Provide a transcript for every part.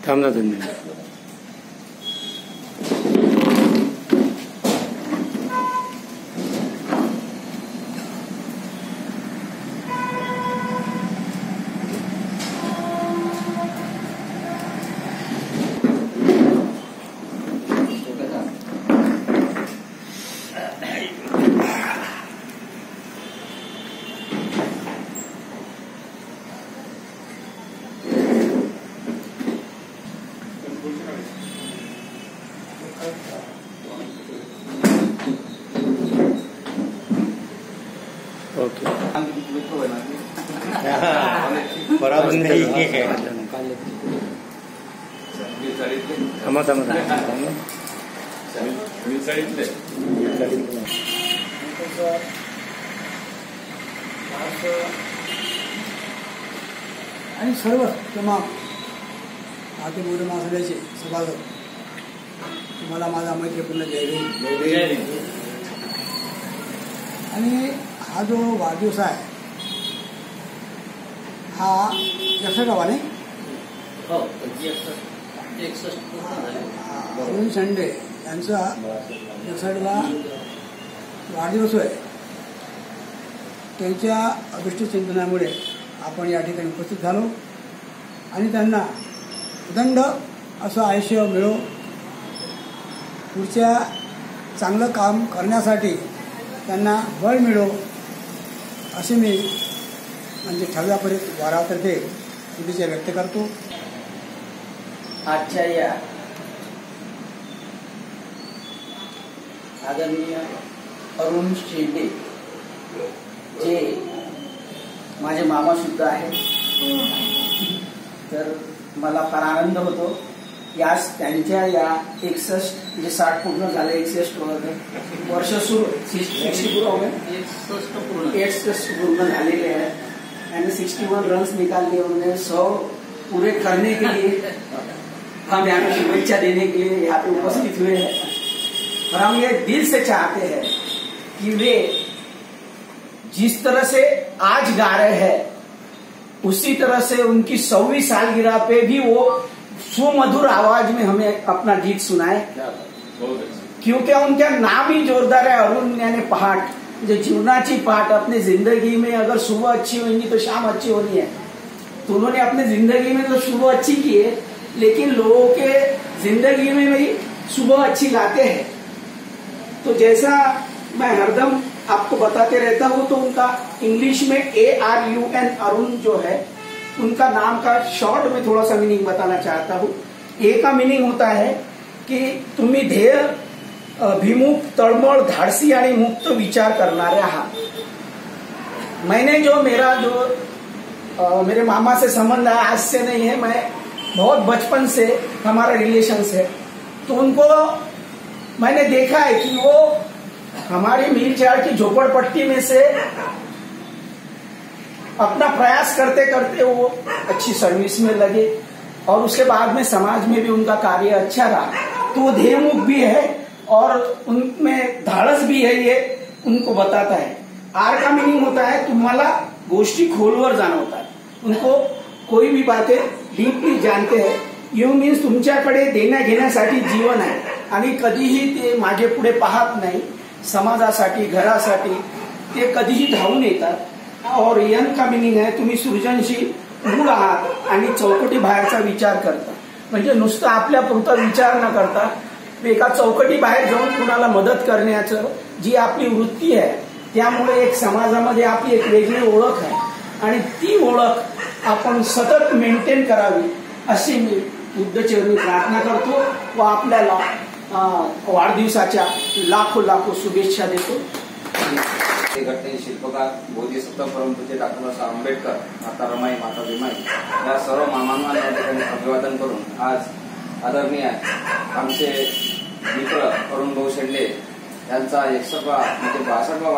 थांब ना तुम्ही. ओके बराबर नहीं है. थांबा थांबा आणि सर्व तमाम आते मोठे महासभेचे सभासद तुम्हाला माझा मैत्रीपूर्ण जय भीम. आणि हा जो वाढदिवस आहे हा 61वा नाही अरुण शेंडे यांचा 61वा वाढदिवस आहे. त्यांच्या अभिष्ट चिंतनामुळे आपण या ठिकाणी उपस्थित झालो आणि त्यांना उदंड असं आयुष्य मिळो, पुढच्या चांगलं काम करण्यासाठी त्यांना बळ मिळो असे मी म्हणजे 6व्या वारातर्फे शुभेच्छा व्यक्त करतो. आजच्या या आदरणीय अरुण शेंडे जे माझे मामा सुद्धा आहेत, तर मला फार आनंद होतो. यास त्यांच्या या 61 म्हणजे 60 पूर्ण झाले, 61 वर्ष सुरू 60 पूर्ण झालेले हैं. मैंने 61 रन्स निकाल दिए. उन्हें 100 पूरे करने के लिए हम यहाँ पे शुभेच्छा देने के लिए यहाँ पे उपस्थित हुए हैं. और हम ये दिल से चाहते हैं कि वे जिस तरह से आज गा रहे हैं उसी तरह से उनकी 100वीं सालगिरह पे भी वो सुमधुर आवाज में हमें अपना गीत सुनाए, क्योंकि उनका नाम ही जोरदार है. अरुण यानी पहाट, जो जीवनाची पहाट. अपनी जिंदगी में अगर सुबह अच्छी होगी तो शाम अच्छी होनी है. तो उन्होंने अपनी जिंदगी में तो सुबह अच्छी की है, लेकिन लोगों के जिंदगी में भी सुबह अच्छी लाते हैं. तो जैसा मैं हरदम आपको बताते रहता हूँ, तो उनका इंग्लिश में ARUN अरुण जो है उनका नाम का शॉर्ट में थोड़ा सा मीनिंग बताना चाहता हूँ. ए का मीनिंग होता है की तुम्ही ध्येय अभिमुख, तळमळ, धाडसी आणि मुक्त विचार करणारे आहात. मैंने जो मेरे मामा से संबंध है, आज से नहीं है, मैं बहुत बचपन से हमारा रिलेशंस है. तो उनको मैंने देखा है कि वो हमारी मीरचार की झोपड़पट्टी में से अपना प्रयास करते करते वो अच्छी सर्विस में लगे और उसके बाद में समाज में भी उनका कार्य अच्छा रहा. तो वो ध्येयमुख भी है और उनमें धाडस भी है, ये उनको बताता है. आर का मीनिंग होता है तुम्हाला गोष्टी खोलवर जाणवतात. उनको कोई भी बातें डीपली जानते हैं. यू मीन्स तुमच्याकडे देण्या घेण्यासाठी जीवन आहे आणि कधीही ते मागे पुढे पाहत नाही. समाजासाठी, घरासाठी ते कधीही धावून येतात. और एन का मीनिंग आहे तुम्ही सृजनशील, मूळ आहात आणि चौकटी बाहेरचा विचार करता. म्हणजे नुसतं आपल्या पुरता विचार न करता एका चौकटी बाहेर जाऊन कुणाला मदत करण्याचं जी आपली वृत्ती आहे, त्यामुळे एक समाजामध्ये आपली एक वेगळी ओळख आहे आणि ती ओळख आपण सतत मेंटेन करावी अशी मी बुद्धचरणी प्रार्थना करतो व आपल्याला वाढदिवसाच्या लाखो शुभेच्छा देतो. घटनेचे शिल्पकार बोधिसत्व परमपूज्य डॉ. बाबासाहेब आंबेडकर, माता रमाई, माता भीमाई या सर्व मामांना या ठिकाणी अभिवादन करून आज आदरणीय आमचे मित्र अरुण भाऊ शेंडे यांचा 61वा म्हणजे 61वा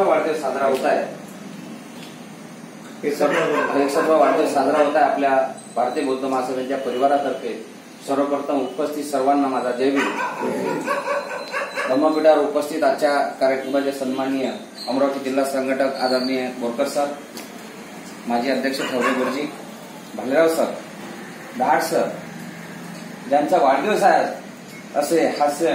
वाढदिवस साजरा होत आहे. 61वा वाढदिवस साजरा होत आहे आपल्या भारतीय बौद्ध महासभेच्या परिवारातर्फे. सर्वप्रथम उपस्थित सर्वांना माझा जय भीम. धम्मपीठावर उपस्थित आजच्या कार्यक्रमाचे सन्माननीय अमरावती जिल्हा संघटक आदरणीय बोरकर सर, माजी अध्यक्ष ठवले गुरुजी, भालेराव सर, दहाड सर, ज्यांचा वाढदिवस आहे असे हास्य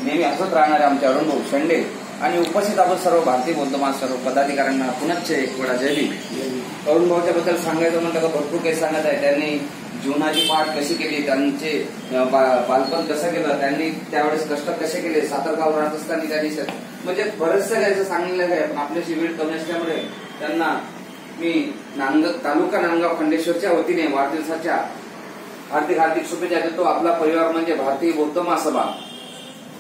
नेहमी हसत राहणारे आमचे अरुणभाऊ शेंडे आणि उपस्थित आपण सर्व भारतीय बौद्ध महासभा सर्व पदाधिकाऱ्यांना पुनश्च एक वेळा जय भीम. अरुणभाऊच्या बद्दल सांगायचं म्हणलं का भरपूर काही सांगत आहे. त्यांनी जीवनाची पाठ कशी केली, त्यांचे बालपण कसं केलं, त्यांनी त्यावेळेस कष्ट कसे केले, सातारगाव राहत असताना त्यांनी म्हणजे बरंचसं काही सांगितलं आहे. पण आपल्याशी वेळ कमी असल्यामुळे त्यांना मी तालुका नांदगाव खंडेश्वरच्या वतीने वाढदिवसाच्या हार्दिक हार्दिक शुभेच्छा देतो. आपला परिवार म्हणजे भारतीय बौद्ध महासभा,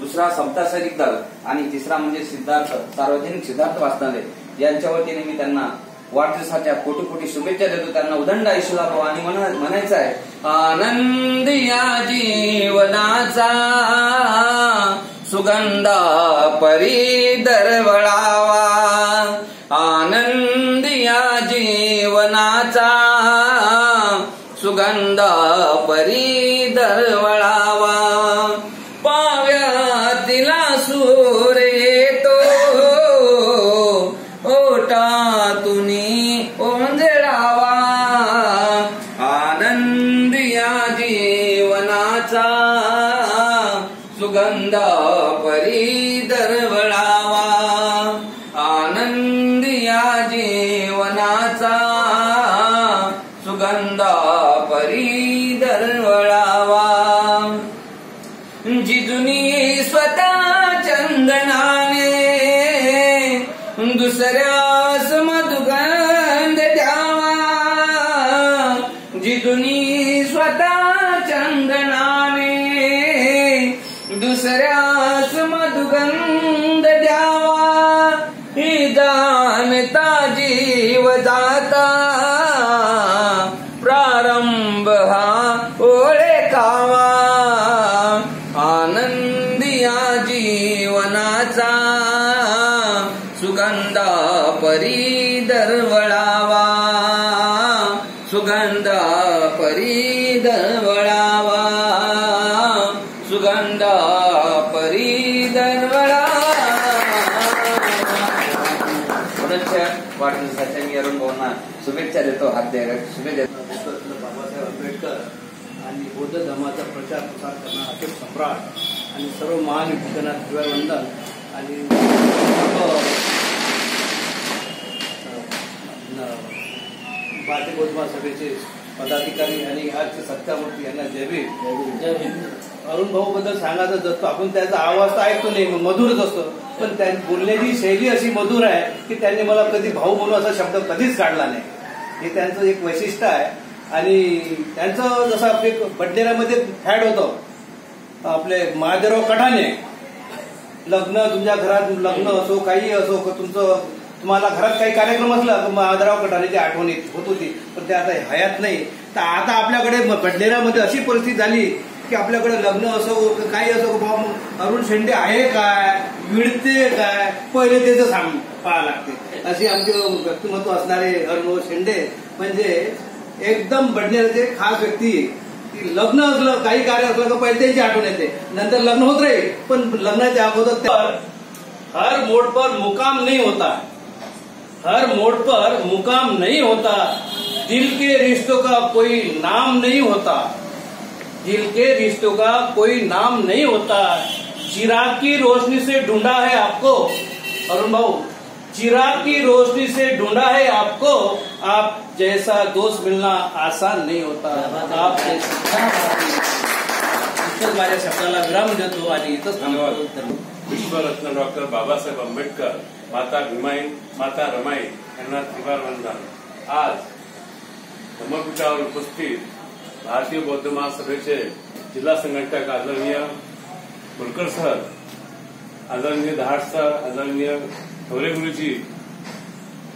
दुसरा समता सैनिक दल आणि तिसरा म्हणजे सिद्धार्थ सार्वजनिक सिद्धार्थ वाचनालय यांच्या वतीने मी त्यांना वाढदिवसाच्या कोटी कोटी शुभेच्छा देतो. त्यांना उदंड आयुष्य लाभो आणि म्हणायचं आहे, आनंद या जीवनाचा सुगंधा परी दरवळावा, आनंद या जीवनाचा सुगंधा परी दरवळावा, पाव्यातिला सूर येतो ओटातून ओंजळावा, आनंद या जीवनाचा सुगंधा परी दरवळावा, आनंद या जीवनाचा सुगंधा परी दरवळावा, जिजुनी स्वतः चंदनाने दुसऱ्यास मधुगंध द्यावा, जिजुनी स्वतः चंदनाने दुसऱ्यास मधुगंध द्यावा, ही जाणता जीव जाता प्रारंभ हा ओळखावा, आनंद या जीवनाचा सुगंधा परी दरवळावा, सुगंधा परी दरवळावा, सुगंधा परी दरवळावा. वाढदिवसाच्या मी अरुण भाऊंना शुभेच्छा देतो, हात द्यायला शुभेच्छा देतो. बाबासाहेब आंबेडकर आणि बौद्ध धर्माचा प्रचार प्रसार करणारा अशोक सम्राट आणि सर्व महान व्यक्तींना दिव्यवंदन आणि भारतीय बौद्ध महासभेचे पदाधिकारी आणि आजचे सत्तामूर्ती यांना जय भीम. अरुण भाऊ बद्दल सांगायचं असतो आपण, त्याचा आवाज तर ऐकतो नाही, मधुरच असतो, पण त्यांनी बोलण्याची शैली अशी मधुर आहे की त्यांनी मला कधी भाऊ म्हणून असा शब्द कधीच काढला नाही. हे त्यांचं एक वैशिष्ट्य आहे. आणि त्यांचं जसं आपले बडनेरामध्ये फॅड होतं, आपले महादेवराव कठाणे, लग्न तुमच्या घरात लग्न असो काही असो, तुम्हाला घरात काही कार्यक्रम असला तर महादेवराव कठाणेची आठवण होत होती, पण ते आता हयात नाही. तर आता आपल्याकडे बडनेरामध्ये अशी परिस्थिती झाली की आपल्याकडे लग्न असो काही असो, अरुण शेंडे आहे काय, विडते काय, पहिले त्याचं पाहावं लागते. असे आमचे व्यक्तिमत्व असणारे अरुण शेंडे म्हणजे एकदम बडनेराचे खास व्यक्ती. लग्न असलं काही कार्य असलं तर पहिले त्याची आठवण येते, नंतर लग्न होत राहील, पण लग्नाच्या अगोदर हर मोड़ पर मुकाम नहीं होता, हर मोड़ पर मुकाम नहीं होता, दिल के रिश्तों का कोई नाम नहीं होता, दिल के रिश्तों का कोई नाम नहीं होता, चिराग की रोशनी से ढूंढा है आपको, अरुण भाऊ, चिराग की रोशनी से ढूंढा है आपको, आप जैसा दोस्त मिलना आसान नहीं होता. आप इथंच माझ्या शब्दाला विराम देतो आणि इथंच धन्यवाद. विश्वरत्न डॉक्टर बाबासाहेब आंबेडकर, माता भीमाई, माता रमाई यांना त्रिवार वंदन. आज धम्मपीठावर उपस्थित भारतीय बौद्ध महासभेचे जिल्हा संघटक आदरणीय कुलकर सर, आदरणीय दहाड सर, आदरणीय ठवले गुरुजी,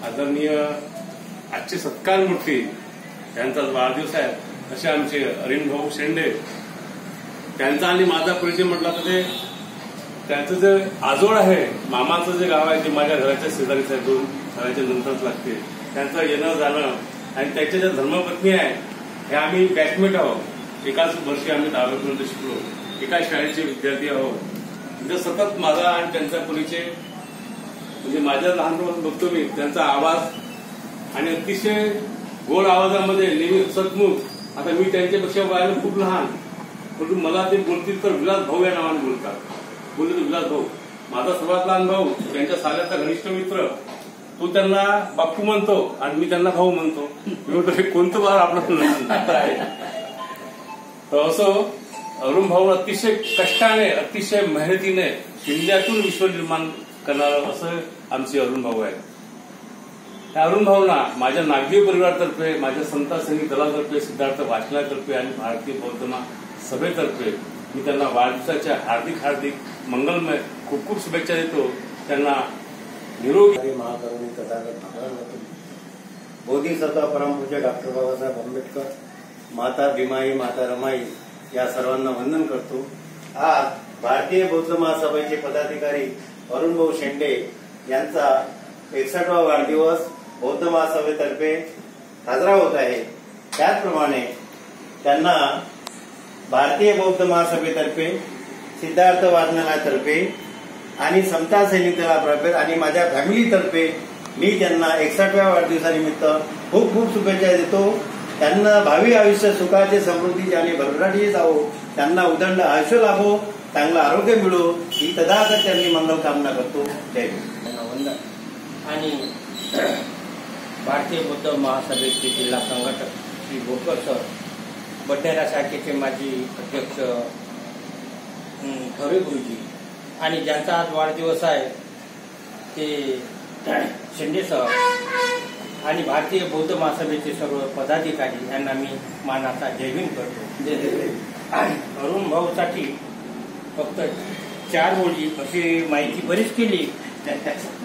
आदरणीय आजचे सत्कार मूर्ती यांचा वाढदिवस आहे असे आमचे अरुण भाऊ शेंडे, त्यांचा आणि माझा परिचय म्हटला तर ते त्यांचं जे आजोळ आहे, मामाचं जे गाव आहे ते माझ्या घराच्या शेजारीच आहे, 2 घराच्या नंतरच लागते. त्यांचं येणं जाणं आणि त्याच्या ज्या धर्मपत्नी आहे हे आम्ही बॅचमेट आहोत. एकाच वर्षी आम्ही 10वीपर्यंत शिकलो, एका शाळेचे विद्यार्थी आहोत. म्हणजे सतत माझा आणि त्यांचा परिचय म्हणजे माझ्या लहानपणापासून बघतो मी. त्यांचा आवाज आणि अतिशय गोड आवाजामध्ये नेहमी सतमुख. आता मी त्यांच्यापेक्षा वयाने खूप लहान, परंतु मला ते बोलतील तर विलास भाऊ या नावाने बोलतात. बोलले तर विलास भाऊ. माझा सर्वात लहान भाऊ, त्यांच्या साल्याचा घनिष्ठ मित्र, तो त्यांना बाप्पू म्हणतो आणि मी त्यांना भाऊ म्हणतो. कोणतं बार आपलं आहे. तर असं अरुण भाऊ अतिशय कष्टाने, अतिशय मेहनतीने शून्यातून विश्व निर्माण करणारं असं आमचे अरुण भाऊ आहे. त्या अरुण भाऊंना माझ्या नागरी परिवारातर्फे, माझ्या संत सैनिक दलातर्फे, सिद्धार्थ वाचनातर्फे आणि भारतीय बौद्ध सभेतर्फे मी त्यांना वाढदिवसाच्या हार्दिक हार्दिक मंगलमय खूप खूप शुभेच्छा देतो. त्यांना निरोगी महाकरुणी तथागत बोधिसत्व परमपूज्य डॉक्टर बाबासाहेब आंबेडकर, माता भीमाई, माता रमाई या सर्वांना वंदन करतो. आज भारतीय बौद्ध महासभेचे पदाधिकारी अरुण भाऊ शेंडे यांचा 61वा वाढदिवस बौद्ध महासभेतर्फे साजरा होत आहे. त्याचप्रमाणे त्यांना भारतीय बौद्ध महासभेतर्फे, सिद्धार्थ वाचनालयातर्फे आणि समता सैनिक दलातर्फे आणि माझ्या फॅमिलीतर्फे मी त्यांना 61व्या वाढदिवसानिमित्त खूप खूप शुभेच्छा देतो. त्यांना भावी आयुष्य सुखाचे, समृद्धीचे आणि भरभराटीचे जावो, त्यांना उदंड आयुष्य लाभो, चांगलं आरोग्य मिळो ही तथागत त्यांनी मंगल कामना करतो. जय हिंद. वंदन. आणि भारतीय बौद्ध महासभेचे जिल्हा संघटक श्री बोरकर सर, बडनेरा शाखेचे माजी अध्यक्ष ठरे गुरुजी आणि ज्यांचा आज वाढदिवस आहे ते शेंडे सर आणि भारतीय बौद्ध महासभेचे सर्व पदाधिकारी यांना मी मानाचा जयभीम करतो. अरुण भाऊसाठी फक्त 4 ओळी अशी माहिती बरीच केली,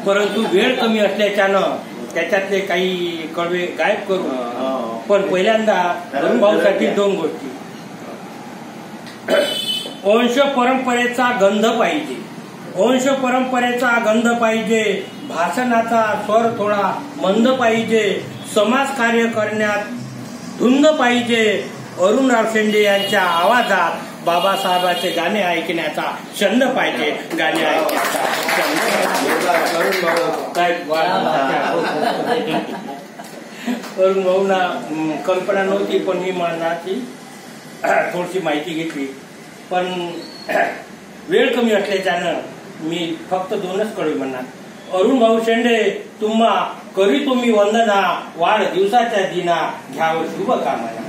परंतु वेळ कमी असल्याच्यानं त्याच्यातले काही कडवे गायब करू. पण पहिल्यांदा अरुण भाऊसाठी 2 गोष्टी. वंश परंपरेचा गंध पाहिजे, वंश परंपरेचा गंध पाहिजे, भाषणाचा स्वर थोडा मंद पाहिजे, समाजकार्य करण्यात धुंद पाहिजे. अरुणराव शेंडे यांच्या आवाजात बाबासाहेबांचे गाणे ऐकण्याचा छंद पाहिजे, गाणे ऐकण्याचा अरुण भाऊना कल्पना नव्हती, पण मी मनाची थोडीशी माहिती घेतली. पण वेळ कमी असल्याच्यानं मी फक्त 2च कडवे म्हणणार. अरुण भाऊ शेंडे तुम्हा करीतो मी वंदना, वाढदिवसाच्या दिना घ्यावं शुभ कामना.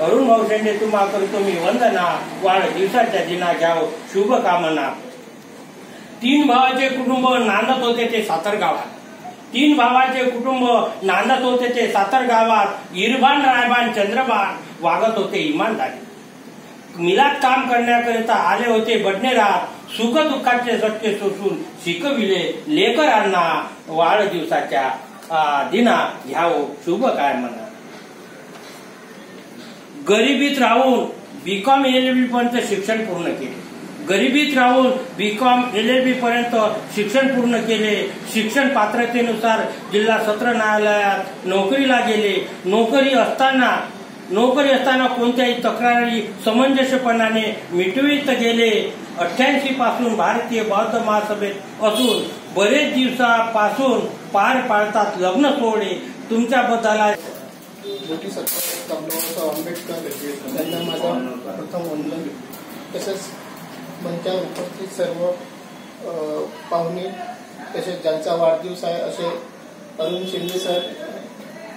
अरुण भाऊ शेंडे तुम्हा करीतो मी वंदना, वाढदिवसाच्या दिना घ्यावं शुभ कामना. 3 भावाचे कुटुंब नांदत होते ते सातर गावात. 3 भावाचे कुटुंब नांदत होते ते सातर गावात. इरबान, रायबान, चंद्रबान वागत होते इमानदारी. मिलाद काम करण्याकरिता आले होते बडनेरात. सुख दुःखाचे सटके सोसून शिकविले लेकरांना, वाढदिवसाच्या दिना घ्यावं शुभ काय म्हणा. गरिबीत राहून बीकॉम LLB पर्यंत शिक्षण पूर्ण केले. गरिबीत राहून बीकॉम LLB पर्यंत शिक्षण पूर्ण केले. शिक्षण पात्रतेनुसार जिल्हा सत्र न्यायालयात नोकरीला गेले. नोकरी असताना कोणत्याही तक्रारी समंजसपणाने मिटवित गेले. 88 पासून भारतीय बौद्ध महासभेत असून बरेच दिवसापासून पार पाडतात लग्न सोहळे. तुमच्याबद्दल बाबासाहेब आंबेडकर यांना माझा प्रथम वंदन. तसेच मंचावर उपस्थित सर्व पाहुणे, तसेच ज्यांचा वाढदिवस आहे असे अरुण शेंडे सर,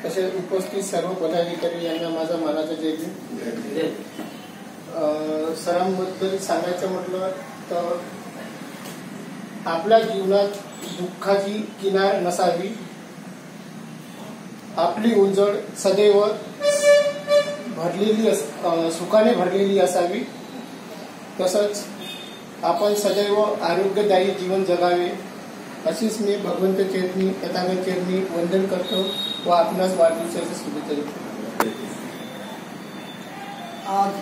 तसेच उपस्थित सर्व पदाधिकारी यांना माझा मानाचा जयभीम. सरांबद्दल सांगायचं म्हटलं तर आपल्या जीवनात दुःखाची किनार नसावी, आपली उजळ सदैव सुखाने भरलेली असावी. तसंच आपण सदैव आरोग्यदायी जीवन जगावे अशीच मी भगवंत चरणी, तथागत चरणी वंदन करतो व आपणास वाढदिवसाच्या शुभेच्छा देतो. आज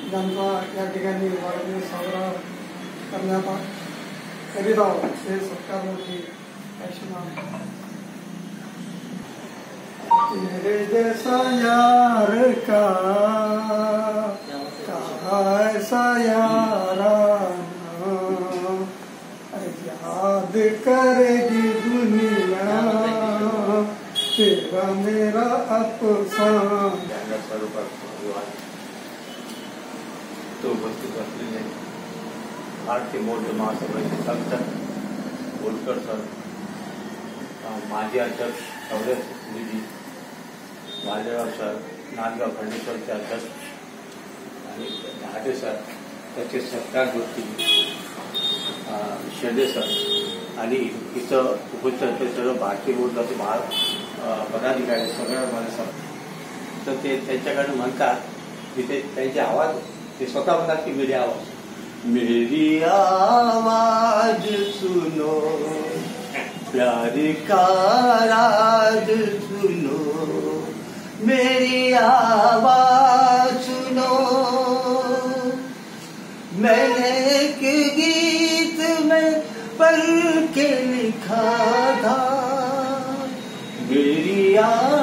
ज्यांचा या ठिकाणी वाढदिवस साजरा करण्यात करीत आहोत ते सत्कारमूर्ती तेरे जैसा यार का ऐसा याराना याद याद करेगी दुनिया तेरा मेरा अफसान। तो उपस्थित असलेले भारतीय बौद्ध महासभेचे संत बोलकर सर, माजी अध्यक्ष शौर्यजी वालेगाव सर, नांदगाव खंडेश्वरचे अध्यक्ष आणि हाटे सर, त्याचे सत्कार गोष्टी शेंडे सर आणि इथं उपस्थित सर्व भारतीय बौद्धाचे पदाधिकारी सगळ्या मला तर ते त्यांच्याकडे म्हणतात की ते त्यांचे आवाज ते स्वतः म्हणतात की मेरी आवाज, मेरी आवाज सुनो प्यार का राज सुनो, मेरी आवाज सुनो, मैंने एक गीत में पढ़ के लिखा था, मेरी आवाज